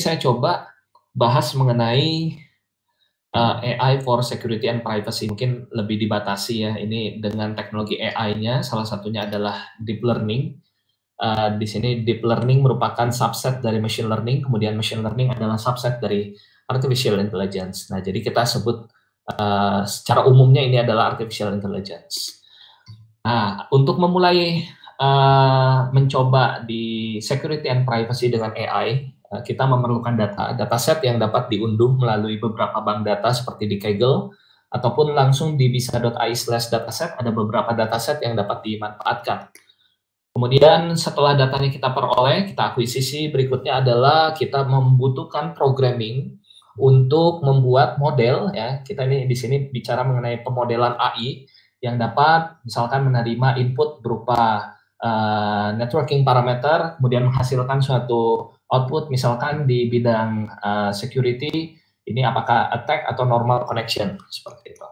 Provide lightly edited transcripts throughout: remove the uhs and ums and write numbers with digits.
saya coba bahas mengenai AI for security and privacy. Mungkin lebih dibatasi ya, ini dengan teknologi AI-nya, salah satunya adalah deep learning. Di sini deep learning merupakan subset dari machine learning, kemudian machine learning adalah subset dari artificial intelligence. Nah, jadi kita sebut secara umumnya ini adalah artificial intelligence. Nah, untuk memulai mencoba di security and privacy dengan AI, kita memerlukan dataset yang dapat diunduh melalui beberapa bank data seperti di Kaggle, ataupun langsung di bisa.ai/dataset, ada beberapa dataset yang dapat dimanfaatkan. Kemudian setelah datanya kita peroleh, kita akuisisi, berikutnya adalah kita membutuhkan programming untuk membuat model, ya. Kita ini di sini bicara mengenai pemodelan AI yang dapat misalkan menerima input berupa networking parameter, kemudian menghasilkan suatu output misalkan di bidang security, ini apakah attack atau normal connection, seperti itu.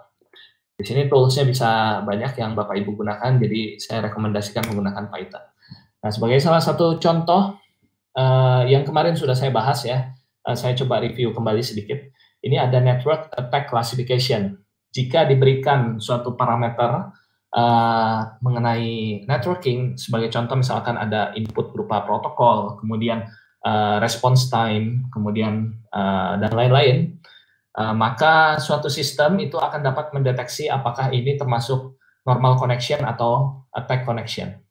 Di sini toolsnya bisa banyak yang Bapak Ibu gunakan, jadi saya rekomendasikan menggunakan Python. Nah, sebagai salah satu contoh yang kemarin sudah saya bahas ya, saya coba review kembali sedikit. Ini ada network attack classification. Jika diberikan suatu parameter mengenai networking, sebagai contoh misalkan ada input berupa protokol, kemudian response time, kemudian dan lain-lain, maka suatu sistem itu akan dapat mendeteksi apakah ini termasuk normal connection atau attack connection.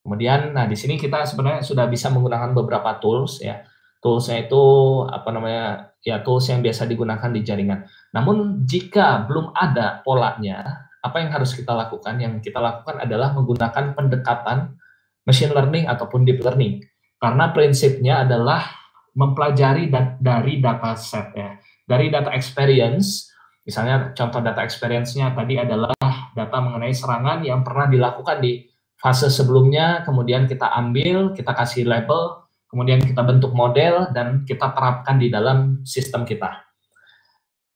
Kemudian, nah di sini kita sebenarnya sudah bisa menggunakan beberapa tools ya. Toolsnya itu apa namanya ya, tools yang biasa digunakan di jaringan. Namun jika belum ada polanya, apa yang harus kita lakukan? Yang kita lakukan adalah menggunakan pendekatan machine learning ataupun deep learning. Karena prinsipnya adalah mempelajari dari dataset ya. Dari data experience, misalnya contoh data experience-nya tadi adalah data mengenai serangan yang pernah dilakukan di fase sebelumnya, kemudian kita ambil, kita kasih label, kemudian kita bentuk model, dan kita terapkan di dalam sistem kita.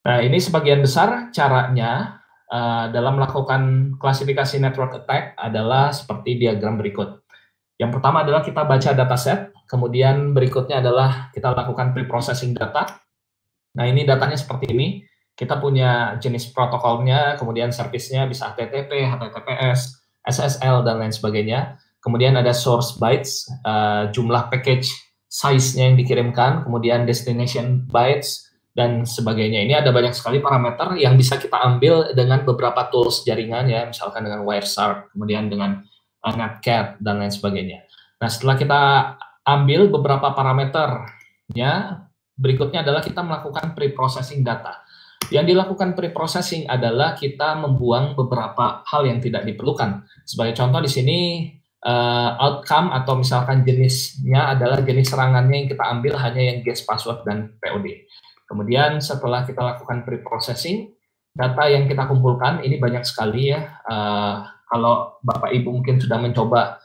Nah, ini sebagian besar caranya dalam melakukan klasifikasi network attack adalah seperti diagram berikut. Yang pertama adalah kita baca dataset, kemudian berikutnya adalah kita lakukan pre-processing data. Nah, ini datanya seperti ini. Kita punya jenis protokolnya, kemudian service-nya bisa HTTP, HTTPS, SSL, dan lain sebagainya. Kemudian ada source bytes, jumlah package size-nya yang dikirimkan, kemudian destination bytes, dan sebagainya. Ini ada banyak sekali parameter yang bisa kita ambil dengan beberapa tools jaringan, ya, misalkan dengan Wireshark, kemudian dengan Netcat, dan lain sebagainya. Nah, setelah kita ambil beberapa parameternya, berikutnya adalah kita melakukan pre-processing data. Yang dilakukan pre-processing adalah kita membuang beberapa hal yang tidak diperlukan. Sebagai contoh di sini outcome atau misalkan jenisnya adalah jenis serangannya yang kita ambil hanya yang guest password dan POD. Kemudian setelah kita lakukan pre-processing, data yang kita kumpulkan ini banyak sekali ya. Kalau Bapak Ibu mungkin sudah mencoba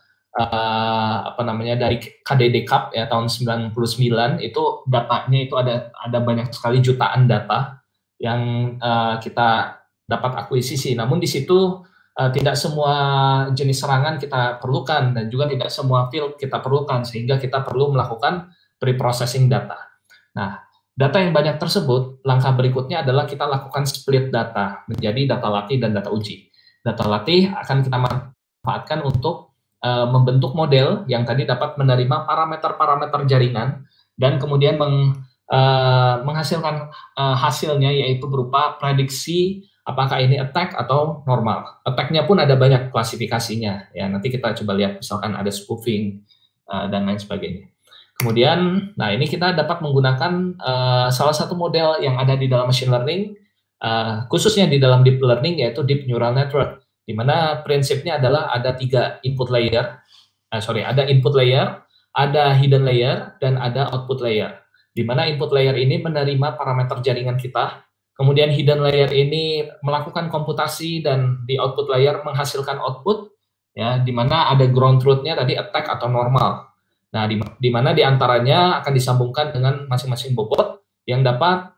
apa namanya dari KDD Cup ya tahun 99, itu datanya itu ada banyak sekali jutaan data yang kita dapat akuisisi. Namun di situ tidak semua jenis serangan kita perlukan dan juga tidak semua field kita perlukan, sehingga kita perlu melakukan pre-processing data. Nah, data yang banyak tersebut, langkah berikutnya adalah kita lakukan split data menjadi data latih dan data uji. Data latih akan kita manfaatkan untuk membentuk model yang tadi dapat menerima parameter-parameter jaringan dan kemudian menghasilkan hasilnya, yaitu berupa prediksi apakah ini attack atau normal. Attack-nya pun ada banyak klasifikasinya, ya. Nanti kita coba lihat, misalkan ada spoofing dan lain sebagainya. Kemudian, nah ini kita dapat menggunakan salah satu model yang ada di dalam machine learning, khususnya di dalam deep learning, yaitu deep neural network, di mana prinsipnya adalah ada tiga input layer, ada input layer, ada hidden layer, dan ada output layer. Di mana input layer ini menerima parameter jaringan kita, kemudian hidden layer ini melakukan komputasi, dan di output layer menghasilkan output, ya, di mana ada ground truth-nya tadi attack atau normal. Nah, di mana diantaranya akan disambungkan dengan masing-masing bobot yang dapat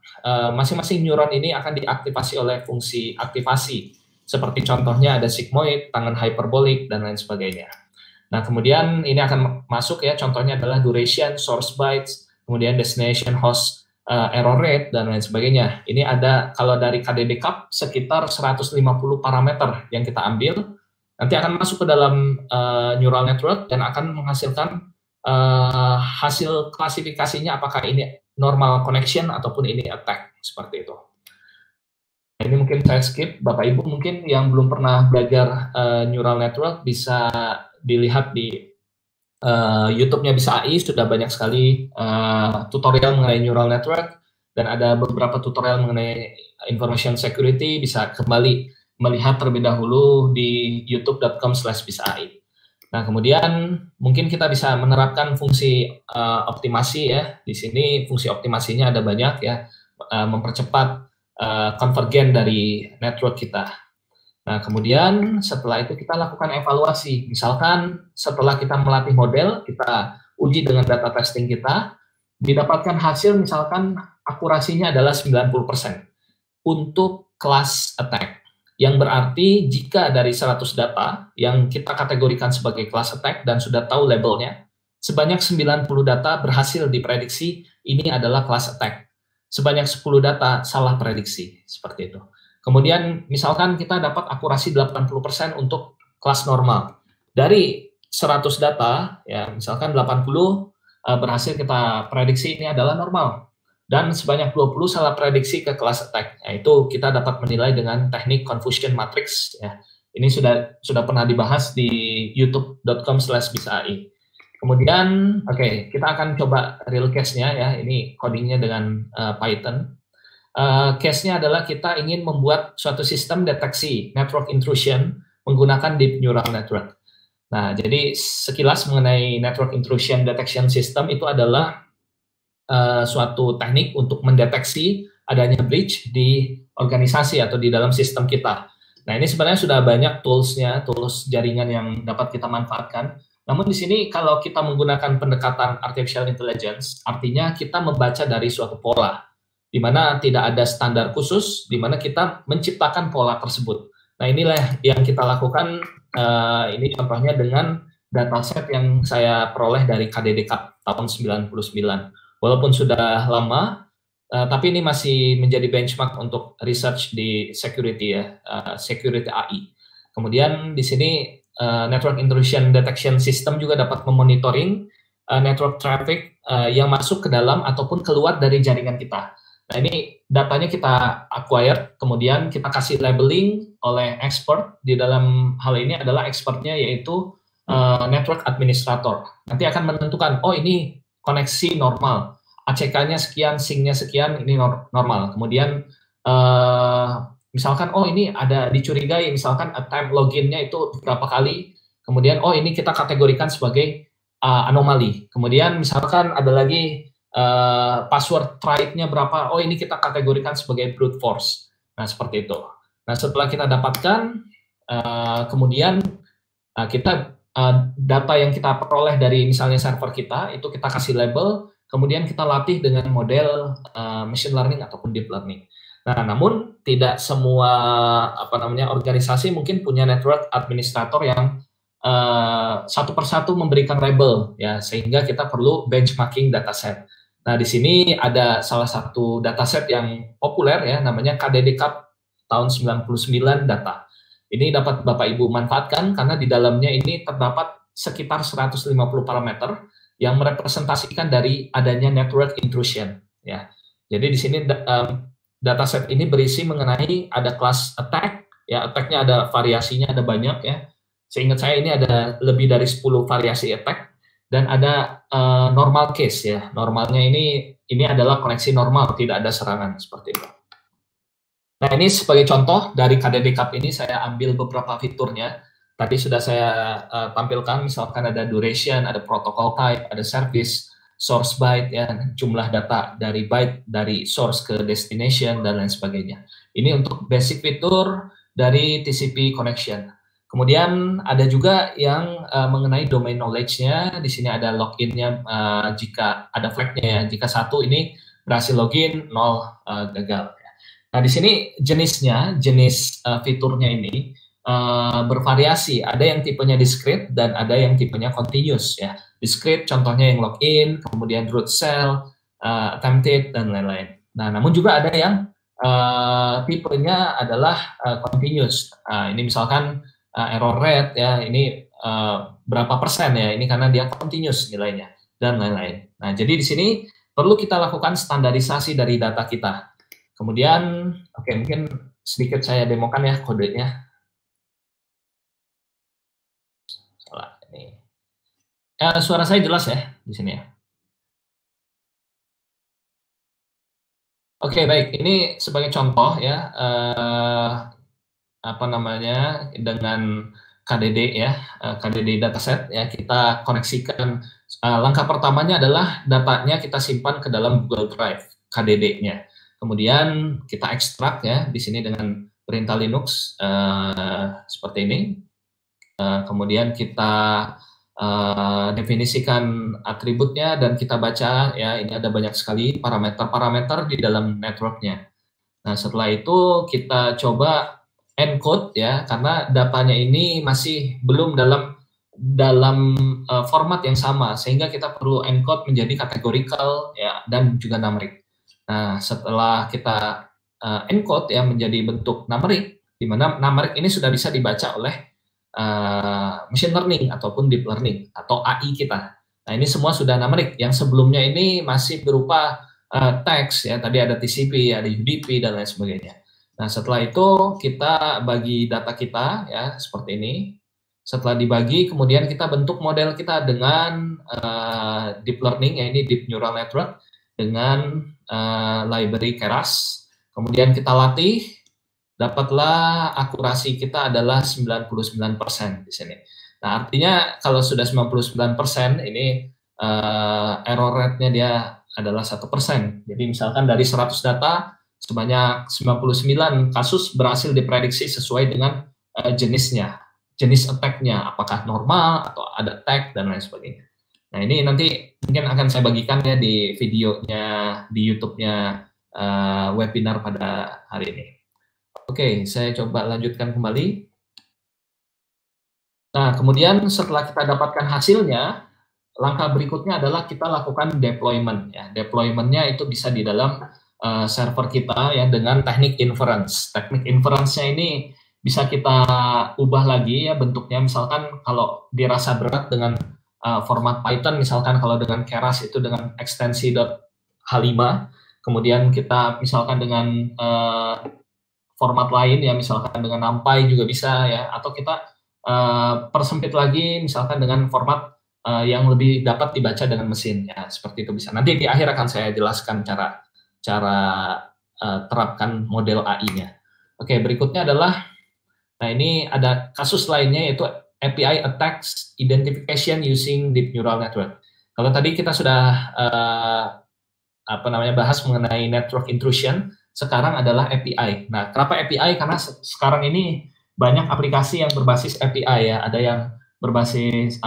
masing-masing neuron ini akan diaktifasi oleh fungsi aktivasi. Seperti contohnya ada sigmoid, tangan hyperbolik, dan lain sebagainya. Nah, kemudian ini akan masuk ya, contohnya adalah duration, source bytes, kemudian destination host error rate, dan lain sebagainya. Ini ada, kalau dari KDD-CAP, sekitar 150 parameter yang kita ambil, nanti akan masuk ke dalam neural network dan akan menghasilkan hasil klasifikasinya apakah ini normal connection ataupun ini attack, seperti itu. Ini mungkin saya skip, Bapak Ibu mungkin yang belum pernah belajar neural network bisa dilihat di YouTube-nya Bisa AI, sudah banyak sekali tutorial mengenai neural network, dan ada beberapa tutorial mengenai information security, bisa kembali melihat terlebih dahulu di youtube.com/bisaai. Nah, kemudian mungkin kita bisa menerapkan fungsi optimasi ya. Di sini fungsi optimasinya ada banyak ya, mempercepat konvergen dari network kita. Nah, kemudian setelah itu kita lakukan evaluasi. Misalkan setelah kita melatih model, kita uji dengan data testing kita, didapatkan hasil misalkan akurasinya adalah 90% untuk class attack. Yang berarti jika dari 100 data yang kita kategorikan sebagai class attack dan sudah tahu labelnya, sebanyak 90 data berhasil diprediksi ini adalah class attack. Sebanyak 10 data salah prediksi, seperti itu. Kemudian misalkan kita dapat akurasi 80% untuk kelas normal. Dari 100 data, ya misalkan 80 berhasil kita prediksi ini adalah normal. Dan sebanyak 20 salah prediksi ke kelas attack. Yaitu kita dapat menilai dengan teknik confusion matrix. Ya. Ini sudah pernah dibahas di youtube.com/bisaai. Kemudian, kita akan coba real case-nya ya. Ini codingnya dengan Python. Case-nya adalah kita ingin membuat suatu sistem deteksi network intrusion menggunakan deep neural network. Nah, jadi sekilas mengenai network intrusion detection system itu adalah suatu teknik untuk mendeteksi adanya breach di organisasi atau di dalam sistem kita. Nah, ini sebenarnya sudah banyak tools-nya, tools jaringan yang dapat kita manfaatkan. Namun di sini kalau kita menggunakan pendekatan artificial intelligence, artinya kita membaca dari suatu pola, di mana tidak ada standar khusus, di mana kita menciptakan pola tersebut. Nah, inilah yang kita lakukan, ini contohnya dengan dataset yang saya peroleh dari KDD-CAP tahun 99. Walaupun sudah lama, tapi ini masih menjadi benchmark untuk research di security ya, security AI. Kemudian di sini network intrusion detection system juga dapat memonitoring network traffic yang masuk ke dalam ataupun keluar dari jaringan kita. Nah, ini datanya kita acquire, kemudian kita kasih labeling oleh expert. Di dalam hal ini adalah expertnya yaitu network administrator. Nanti akan menentukan, oh ini koneksi normal, ACK-nya sekian, SYNC-nya sekian, ini normal. Kemudian misalkan, oh ini ada dicurigai, misalkan time login-nya itu berapa kali, kemudian oh ini kita kategorikan sebagai anomali. Kemudian misalkan ada lagi password try-nya berapa, oh ini kita kategorikan sebagai brute force. Nah, seperti itu. Nah, setelah kita dapatkan, kemudian kita data yang kita peroleh dari misalnya server kita, itu kita kasih label, kemudian kita latih dengan model machine learning ataupun deep learning. Nah, namun tidak semua organisasi mungkin punya network administrator yang satu persatu memberikan label ya, sehingga kita perlu benchmarking dataset. Nah, di sini ada salah satu dataset yang populer ya, namanya KDD-CAP tahun 99 data. Ini dapat Bapak Ibu manfaatkan karena di dalamnya ini terdapat sekitar 150 parameter yang merepresentasikan dari adanya network intrusion ya. Jadi di sini dataset ini berisi mengenai ada class attack ya, attack-nya ada variasinya, ada banyak ya. Seingat saya ini ada lebih dari 10 variasi attack dan ada normal case ya. Normalnya ini adalah koneksi normal, tidak ada serangan seperti itu. Nah, ini sebagai contoh dari KDD-CAP ini saya ambil beberapa fiturnya. Tadi sudah saya tampilkan, misalkan ada duration, ada protocol type, ada service, source byte, ya, jumlah data dari byte, dari source ke destination, dan lain sebagainya. Ini untuk basic fitur dari TCP connection. Kemudian ada juga yang mengenai domain knowledge-nya. Di sini ada login-nya jika ada flag-nya ya. Jika 1 ini berhasil login, 0 gagal. Nah, di sini jenis fiturnya ini bervariasi. Ada yang tipenya discrete dan ada yang tipenya continuous ya. Discrete contohnya yang login, kemudian root cell, attempted, dan lain-lain. Nah, namun juga ada yang tipenya adalah continuous. Ini misalkan error rate ya, ini berapa persen ya, ini karena dia continuous nilainya, dan lain-lain. Nah, jadi di sini perlu kita lakukan standarisasi dari data kita. Kemudian, oke, mungkin sedikit saya demokan ya kodenya. Salah ini. Suara saya jelas ya di sini ya. Oke, baik. Ini sebagai contoh ya, apa namanya, dengan KDD ya, KDD dataset ya, kita koneksikan. Langkah pertamanya adalah datanya kita simpan ke dalam Google Drive, KDD-nya. Kemudian kita ekstrak ya di sini dengan perintah Linux seperti ini. Kemudian kita definisikan atributnya dan kita baca ya, ini ada banyak sekali parameter-parameter di dalam networknya. Nah, setelah itu kita coba encode ya, karena datanya ini masih belum dalam format yang sama, sehingga kita perlu encode menjadi categorical ya, dan juga numeric. Nah, setelah kita encode ya menjadi bentuk numeric, di mana numeric ini sudah bisa dibaca oleh machine learning ataupun deep learning atau AI kita. Nah, ini semua sudah numeric. Yang sebelumnya ini masih berupa teks ya, tadi ada TCP, ada UDP, dan lain sebagainya. Nah, setelah itu kita bagi data kita ya seperti ini. Setelah dibagi, kemudian kita bentuk model kita dengan deep learning, ya ini deep neural network dengan library Keras. Kemudian kita latih, dapatlah akurasi kita adalah 99% di sini. Nah, artinya kalau sudah 99% ini error rate-nya dia adalah 1%. Jadi misalkan dari 100 data, sebanyak 99 kasus berhasil diprediksi sesuai dengan jenisnya, jenis attack-nya, apakah normal atau ada tag dan lain sebagainya. Nah, ini nanti mungkin akan saya bagikan ya di videonya di YouTube-nya webinar pada hari ini. Oke, saya coba lanjutkan kembali. Nah, kemudian setelah kita dapatkan hasilnya, langkah berikutnya adalah kita lakukan deployment. Ya. Deployment-nya itu bisa di dalam server kita ya dengan teknik inference. Teknik inference-nya ini bisa kita ubah lagi ya bentuknya. Misalkan kalau dirasa berat dengan format Python, misalkan kalau dengan Keras itu dengan ekstensi .h5, kemudian kita misalkan dengan format lain ya, misalkan dengan NumPy juga bisa ya, atau kita persempit lagi misalkan dengan format yang lebih dapat dibaca dengan mesin ya, seperti itu bisa. Nanti di akhir akan saya jelaskan cara terapkan model AI-nya. Oke, berikutnya adalah, nah ini ada kasus lainnya yaitu API attacks identification using deep neural network. Kalau tadi kita sudah bahas mengenai network intrusion, sekarang adalah API. Nah, kenapa API? Karena sekarang ini banyak aplikasi yang berbasis API ya. Ada yang berbasis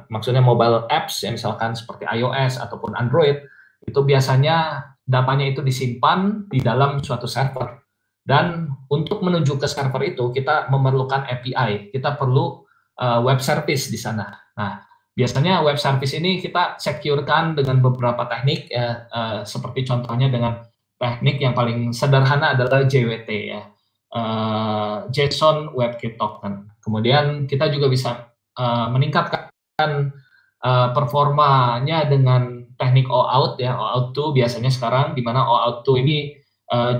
maksudnya mobile apps ya, misalkan seperti iOS ataupun Android. Itu biasanya datanya itu disimpan di dalam suatu server. Dan untuk menuju ke server itu kita memerlukan API. Kita perlu web service di sana. Nah, biasanya web service ini kita securekan dengan beberapa teknik ya, seperti contohnya dengan teknik yang paling sederhana adalah JWT ya, JSON WebKit Token. Kemudian kita juga bisa meningkatkan performanya dengan teknik OAuth ya, OAuth 2 biasanya sekarang, di mana OAuth 2 ini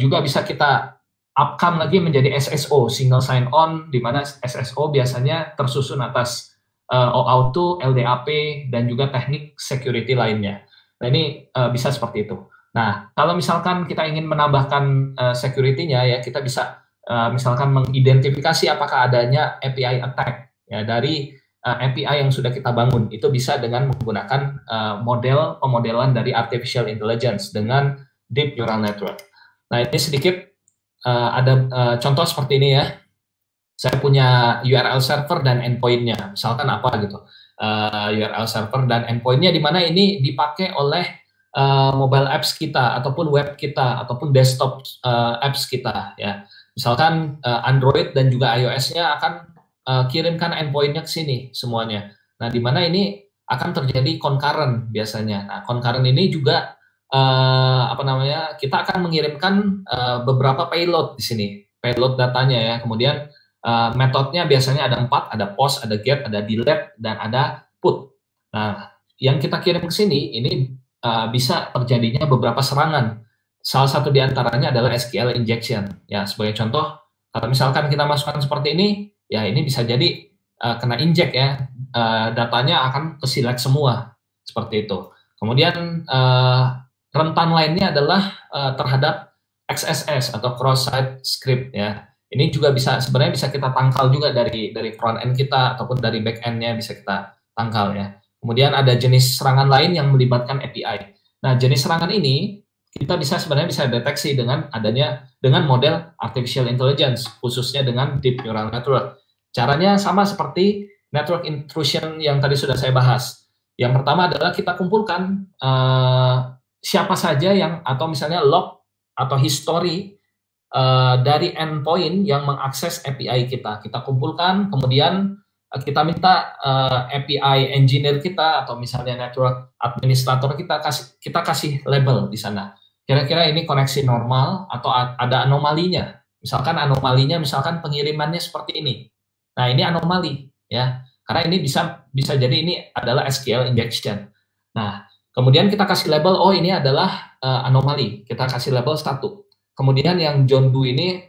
juga bisa kita upcome lagi menjadi SSO, single sign on, di mana SSO biasanya tersusun atas OAuth 2, LDAP, dan juga teknik security lainnya. Nah, ini bisa seperti itu. Nah, kalau misalkan kita ingin menambahkan security-nya ya, kita bisa misalkan mengidentifikasi apakah adanya API attack ya dari API yang sudah kita bangun. Itu bisa dengan menggunakan model pemodelan dari artificial intelligence dengan deep neural network. Nah, ini sedikit ada contoh seperti ini ya. Saya punya URL server dan endpoint-nya. Misalkan apa gitu. URL server dan endpoint-nya di mana ini dipakai oleh mobile apps kita ataupun web kita ataupun desktop apps kita ya. Misalkan Android dan juga iOS-nya akan kirimkan endpoint-nya ke sini semuanya. Nah, di mana ini akan terjadi concurrent biasanya. Nah, concurrent ini juga apa namanya, kita akan mengirimkan beberapa payload di sini, payload datanya ya. Kemudian metodenya biasanya ada 4, ada post, ada get, ada delete, dan ada put. Nah, yang kita kirim ke sini ini bisa terjadinya beberapa serangan. Salah satu di antaranya adalah SQL injection. Ya, sebagai contoh, kalau misalkan kita masukkan seperti ini, ya ini bisa jadi kena inject ya, datanya akan ke select semua seperti itu. Kemudian rentan lainnya adalah terhadap XSS atau cross-site script ya. Ini juga sebenarnya bisa kita tangkal juga dari front end kita ataupun dari back end-nya bisa kita tangkal ya. Kemudian ada jenis serangan lain yang melibatkan API. Nah, jenis serangan ini kita sebenarnya bisa deteksi dengan model artificial intelligence, khususnya dengan deep neural network. Caranya sama seperti network intrusion yang tadi sudah saya bahas. Yang pertama adalah kita kumpulkan siapa saja atau misalnya log atau history dari endpoint yang mengakses API kita. Kita kumpulkan, kemudian kita minta API engineer kita atau misalnya network administrator kita kasih label di sana. Kira-kira ini koneksi normal atau ada anomalinya. Misalkan pengirimannya seperti ini. Nah, ini anomali ya. Karena ini bisa jadi ini adalah SQL injection. Nah, kemudian kita kasih label, oh ini adalah anomali. Kita kasih label 1. Kemudian yang John Doe ini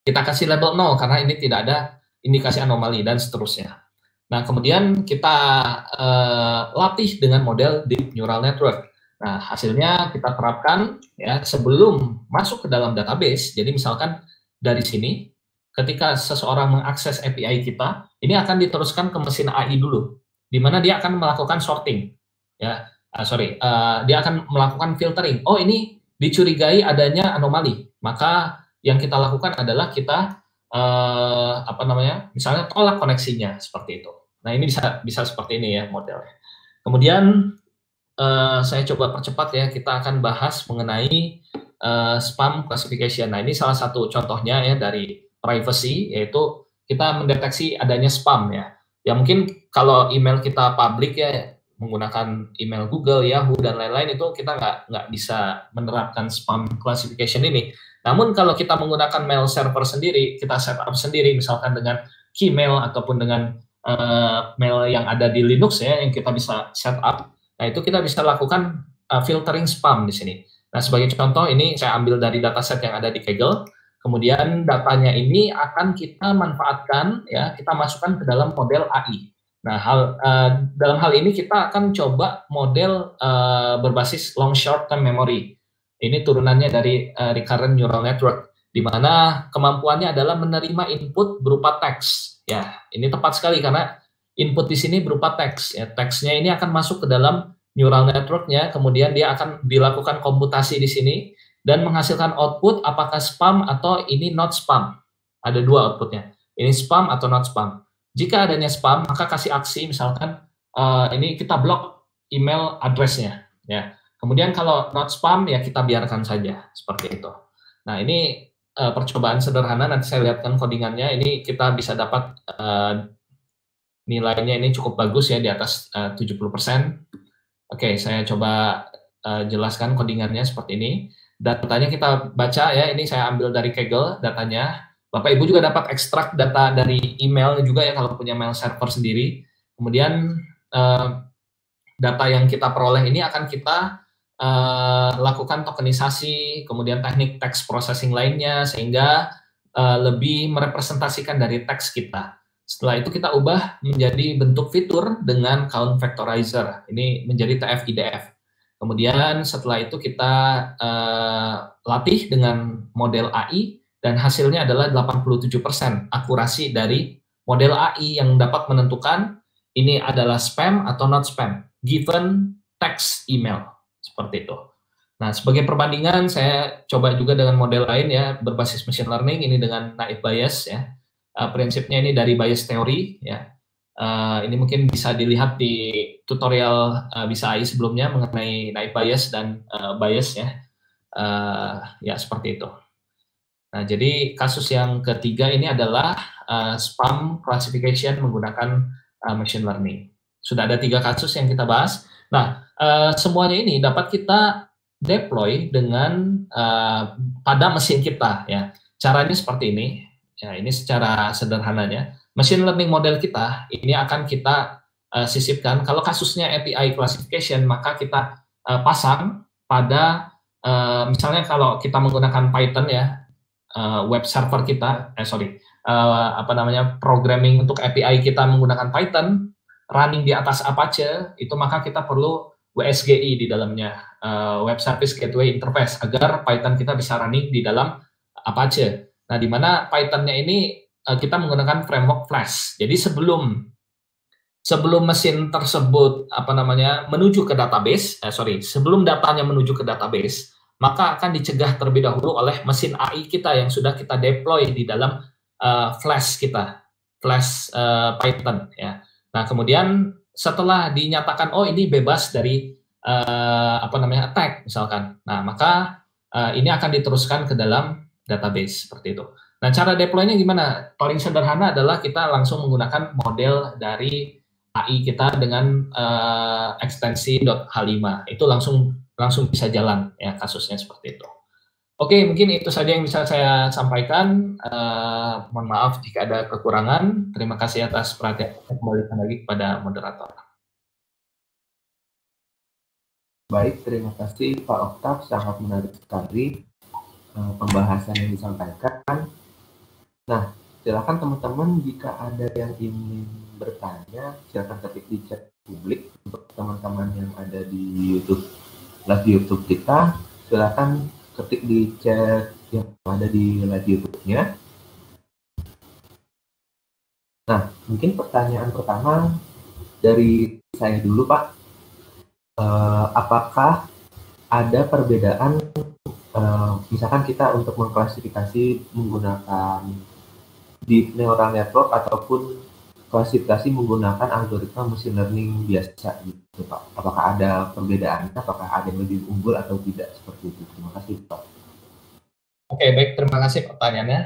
kita kasih label 0 karena ini tidak ada indikasi anomali dan seterusnya. Nah, kemudian kita latih dengan model deep neural network. Nah, hasilnya kita terapkan ya sebelum masuk ke dalam database. Jadi misalkan dari sini ketika seseorang mengakses API kita, ini akan diteruskan ke mesin AI dulu, di mana dia akan melakukan sorting, ya, dia akan melakukan filtering. Oh, ini dicurigai adanya anomali, maka yang kita lakukan adalah kita misalnya tolak koneksinya seperti itu. Nah, ini bisa seperti ini ya modelnya. Kemudian saya coba percepat ya, kita akan bahas mengenai spam classification. Nah, ini salah satu contohnya ya dari privacy, yaitu kita mendeteksi adanya spam ya. Ya mungkin kalau email kita public ya, menggunakan email Google, Yahoo, dan lain-lain itu kita nggak bisa menerapkan spam classification ini. Namun kalau kita menggunakan mail server sendiri, kita setup sendiri, misalkan dengan Gmail ataupun dengan mail yang ada di Linux ya, yang kita bisa setup. Nah, itu kita bisa lakukan filtering spam di sini. Nah, sebagai contoh ini saya ambil dari dataset yang ada di Kaggle. Kemudian datanya ini akan kita manfaatkan ya, kita masukkan ke dalam model AI. Nah, dalam hal ini kita akan coba model berbasis long short term memory. Ini turunannya dari recurrent neural network, di mana kemampuannya adalah menerima input berupa teks. Ya, ini tepat sekali karena input di sini berupa teks. Ya, teksnya ini akan masuk ke dalam neural network-nya, kemudian dia akan dilakukan komputasi di sini dan menghasilkan output apakah spam atau ini not spam. Ada 2 outputnya. Ini spam atau not spam. Jika adanya spam, maka kasih aksi, misalkan ini kita blok email address-nya. Ya. Kemudian kalau not spam, ya kita biarkan saja, seperti itu. Nah, ini percobaan sederhana, nanti saya lihatkan codingannya. Ini kita bisa dapat nilainya ini cukup bagus ya, di atas 70%. Oke, saya coba jelaskan codingannya seperti ini. Datanya kita baca ya, ini saya ambil dari Kaggle datanya. Bapak Ibu juga dapat ekstrak data dari email juga ya kalau punya mail server sendiri. Kemudian data yang kita peroleh ini akan kita lakukan tokenisasi, kemudian teknik text processing lainnya sehingga lebih merepresentasikan dari teks kita. Setelah itu kita ubah menjadi bentuk fitur dengan count vectorizer. Ini menjadi TF-IDF. Kemudian setelah itu kita latih dengan model AI dan hasilnya adalah 87% akurasi dari model AI yang dapat menentukan ini adalah spam atau not spam given text email, seperti itu. Nah, sebagai perbandingan saya coba juga dengan model lain ya berbasis machine learning, ini dengan naive Bayes ya. Prinsipnya ini dari Bayes teori ya. Ini mungkin bisa dilihat di tutorial Bisa AI sebelumnya mengenai naive Bayes dan Bayes ya. Ya seperti itu. Nah, jadi kasus yang ketiga ini adalah spam classification menggunakan machine learning. Sudah ada 3 kasus yang kita bahas. Nah, semuanya ini dapat kita deploy dengan pada mesin kita ya. Caranya seperti ini. Ya, ini secara sederhananya. Machine learning model kita ini akan kita sisipkan. Kalau kasusnya API classification, maka kita pasang pada misalnya kalau kita menggunakan Python ya, web server kita, apa namanya, programming untuk API kita menggunakan Python, running di atas Apache, itu maka kita perlu WSGI di dalamnya, Web Service Gateway Interface, agar Python kita bisa running di dalam Apache. Nah, di mana Python-nya ini kita menggunakan framework Flash. Jadi sebelum mesin tersebut apa namanya menuju ke database, sebelum datanya menuju ke database, maka akan dicegah terlebih dahulu oleh mesin AI kita yang sudah kita deploy di dalam Flash kita, Flash Python ya. Nah, kemudian setelah dinyatakan oh ini bebas dari apa namanya attack misalkan, nah maka ini akan diteruskan ke dalam database seperti itu. Nah, cara deploy-nya gimana? Paling sederhana adalah kita langsung menggunakan model dari AI kita dengan ekstensi .h5. Itu langsung bisa jalan ya kasusnya seperti itu. Oke, mungkin itu saja yang bisa saya sampaikan. Mohon maaf jika ada kekurangan. Terima kasih atas perhatian. Saya kembalikan lagi kepada moderator. Baik, terima kasih Pak Oktav. Sangat menarik sekali pembahasan yang disampaikan. Nah, silakan teman-teman jika ada yang ingin bertanya, silakan ketik di chat publik. Untuk teman-teman yang ada di live YouTube kita, silakan ketik di chat yang ada di live YouTube-nya. Nah, mungkin pertanyaan pertama dari saya dulu, Pak. Apakah ada perbedaan, misalkan kita untuk mengklasifikasi menggunakan deep neural network ataupun klasifikasi menggunakan algoritma machine learning biasa gitu, Pak? Apakah ada perbedaannya? Apakah ada yang lebih unggul atau tidak seperti itu? Terima kasih, Pak. Oke, baik, terima kasih pertanyaannya.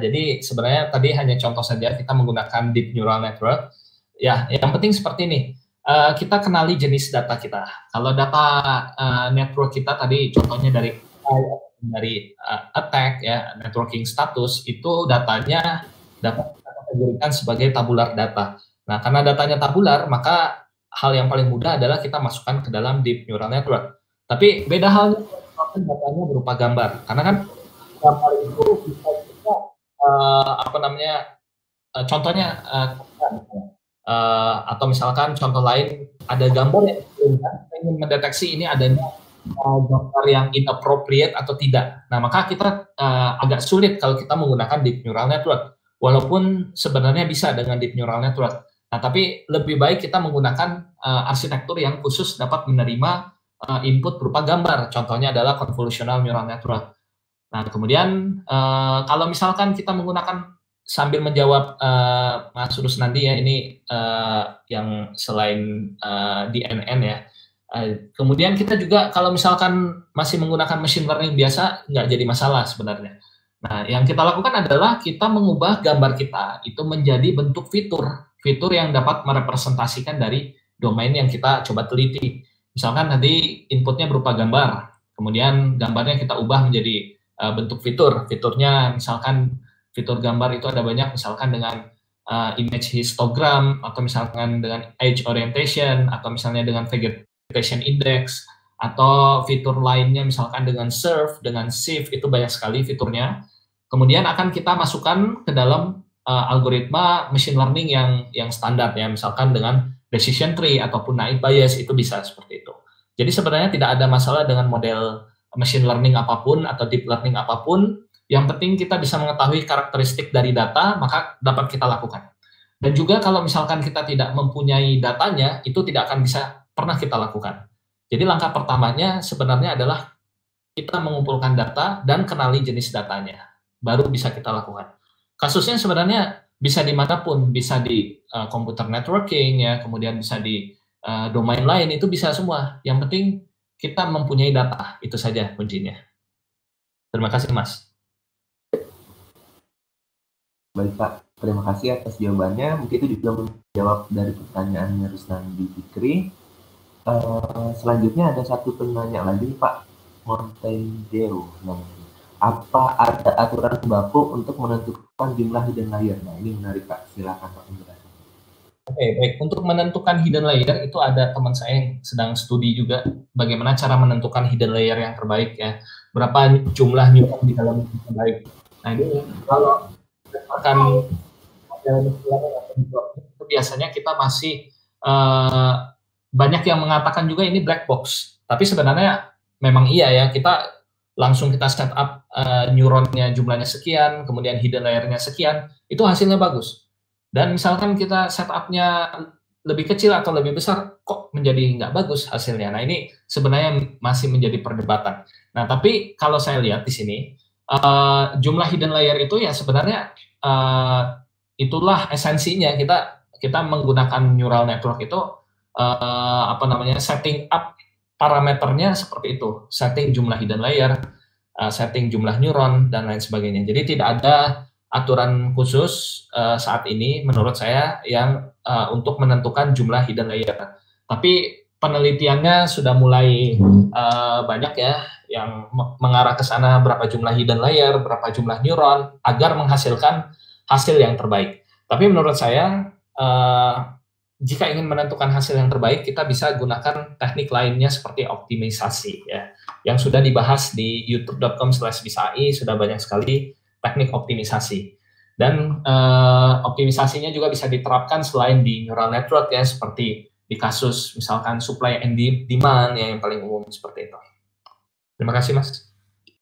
Jadi sebenarnya tadi hanya contoh saja kita menggunakan deep neural network. Ya, yang penting seperti ini. Kita kenali jenis data kita. Kalau data network kita tadi contohnya dari attack ya, networking status, itu datanya dapat kita kategorikan sebagai tabular data. Nah, karena datanya tabular, maka hal yang paling mudah adalah kita masukkan ke dalam deep neural network. Tapi beda halnya kalau datanya berupa gambar. Karena kan gambar itu bisa kita apa namanya contohnya atau misalkan contoh lain ada gambar yang ingin mendeteksi ini adanya gambar yang inappropriate atau tidak. Nah, maka kita agak sulit kalau kita menggunakan deep neural network. Walaupun sebenarnya bisa dengan deep neural network. Nah, tapi lebih baik kita menggunakan arsitektur yang khusus dapat menerima input berupa gambar. Contohnya adalah convolutional neural network. Nah, kemudian kalau misalkan kita menggunakan sambil menjawab Mas Rusnandi ya, ini yang selain DNN ya. Kemudian kita juga kalau misalkan masih menggunakan machine learning biasa, nggak jadi masalah sebenarnya. Nah, yang kita lakukan adalah kita mengubah gambar kita itu menjadi bentuk fitur yang dapat merepresentasikan dari domain yang kita coba teliti. Misalkan tadi inputnya berupa gambar, kemudian gambarnya kita ubah menjadi bentuk fiturnya misalkan fitur gambar itu ada banyak, misalkan dengan image histogram, atau misalkan dengan age orientation, atau misalnya dengan vegetation index, atau fitur lainnya misalkan dengan serve, dengan sieve, itu banyak sekali fiturnya. Kemudian akan kita masukkan ke dalam algoritma machine learning yang standar ya, misalkan dengan decision tree ataupun naive Bayes, itu bisa seperti itu. Jadi sebenarnya tidak ada masalah dengan model machine learning apapun atau deep learning apapun. Yang penting kita bisa mengetahui karakteristik dari data, maka dapat kita lakukan. Dan juga kalau misalkan kita tidak mempunyai datanya, itu tidak akan bisa pernah kita lakukan. Jadi langkah pertamanya sebenarnya adalah kita mengumpulkan data dan kenali jenis datanya. Baru bisa kita lakukan. Kasusnya sebenarnya bisa dimanapun, bisa di computer networking, ya, kemudian bisa di domain lain, itu bisa semua. Yang penting kita mempunyai data, itu saja kuncinya. Terima kasih, Mas. Baik, Pak. Terima kasih atas jawabannya. Mungkin itu juga menjawab dari pertanyaannya Rusnandi Fikri. Selanjutnya ada satu penanya lagi, Pak. Monteiro namanya. Apa ada aturan baku untuk menentukan jumlah hidden layer? Nah, ini menarik Pak, silakan Pak menjelaskan. Oke, baik. Untuk menentukan hidden layer itu ada teman saya yang sedang studi juga bagaimana cara menentukan hidden layer yang terbaik ya. Berapa jumlah neuron di dalam yang terbaik. Nah, ini kalau akan itu biasanya kita masih banyak yang mengatakan juga ini black box. Tapi sebenarnya memang iya ya, kita langsung kita set up neuronnya jumlahnya sekian, kemudian hidden layernya sekian, itu hasilnya bagus. Dan misalkan kita setupnya lebih kecil atau lebih besar, kok menjadi nggak bagus hasilnya. Nah, ini sebenarnya masih menjadi perdebatan. Nah, tapi kalau saya lihat di sini, jumlah hidden layer itu ya sebenarnya itulah esensinya. Kita menggunakan neural network itu setting up parameternya seperti itu, setting jumlah hidden layer, setting jumlah neuron dan lain sebagainya. Jadi tidak ada aturan khusus saat ini menurut saya yang untuk menentukan jumlah hidden layer. Tapi penelitiannya sudah mulai banyak ya yang mengarah ke sana, berapa jumlah hidden layer, berapa jumlah neuron agar menghasilkan hasil yang terbaik. Tapi menurut saya jika ingin menentukan hasil yang terbaik, kita bisa gunakan teknik lainnya seperti optimisasi ya, yang sudah dibahas di youtube.com/bisai, sudah banyak sekali teknik optimisasi. Dan optimisasinya juga bisa diterapkan selain di neural network ya, seperti di kasus misalkan supply and demand ya, yang paling umum seperti itu. Terima kasih Mas.